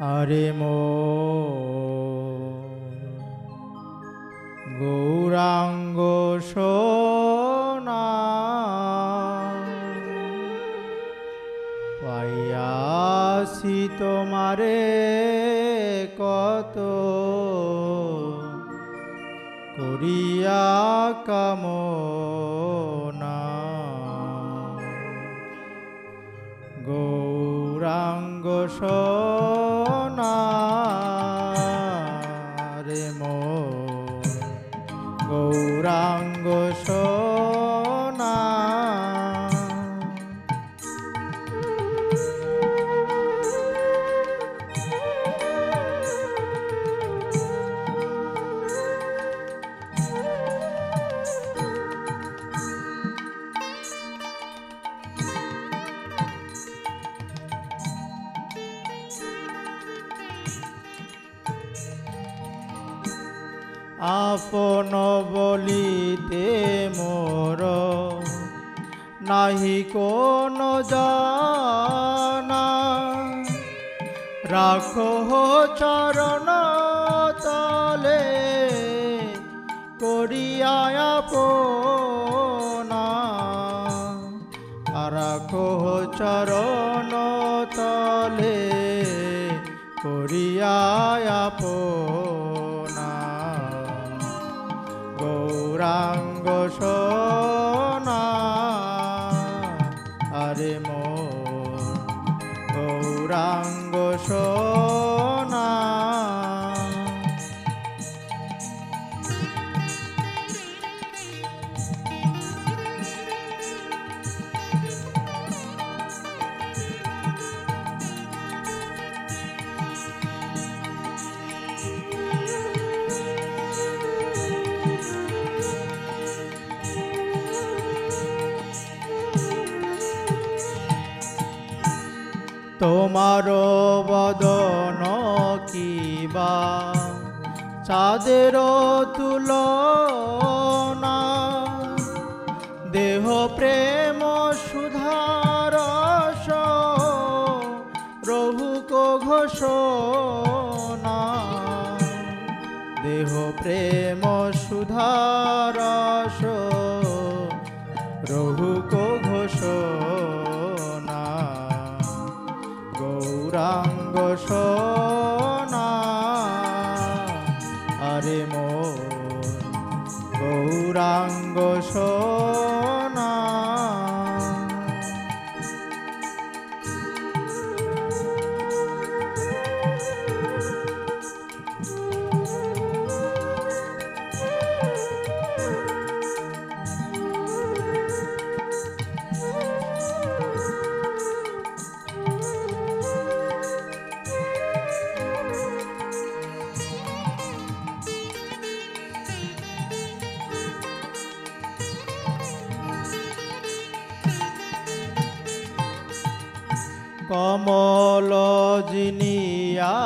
আরে মো গৌরাঙ্গ সোনা পাইয়াছি তোমারে কত করিয়া কামনা গৌরাঙ্গ সোনা রে মো গৌরাঙ্গ সোনা আপন বলিতে মোর নাহি কোনো জানা রাখো চরণ তলে করিয়া আপনা রাখো চরণ তলে করিয়া আপনা গৌরাঙ্গ সোনা আরে মো গৌরাঙ্গ সোনা তোমার বদন কিবা চাঁদের তুলনা দেহ প্রেম সুধারস রহুক ঘোষণা দেহ প্রেম সুধারস রহুক ঘোষণা গৌরাঙ্গ সোনা আরে মো গৌরাঙ্গ সোনা কমল জিনিয়া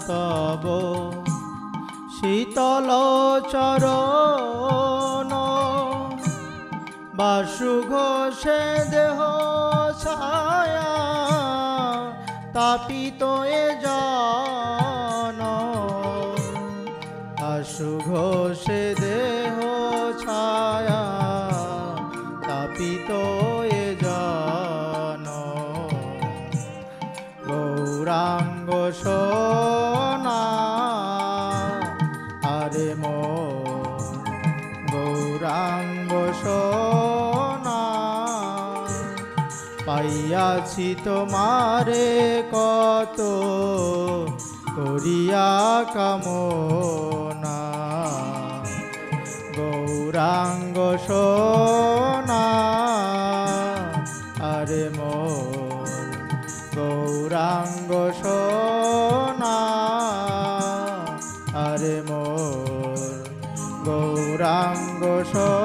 তব শীতল চরণ বাসু ঘোষে দেহ ছায়া তাপিত এ জন আশু ঘোষে দেহ ছায়া তাপিত এ জন গৌরাঙ্গ সোনা আরে মো গৌরাঙ্গ সোনা পাইয়াছি তোমারে কত করিয়া কামনা গৌরাঙ্গ সোনা আরে মো গৌরাঙ্গ সোনা আরে মোর গৌরাঙ্গ সোনা।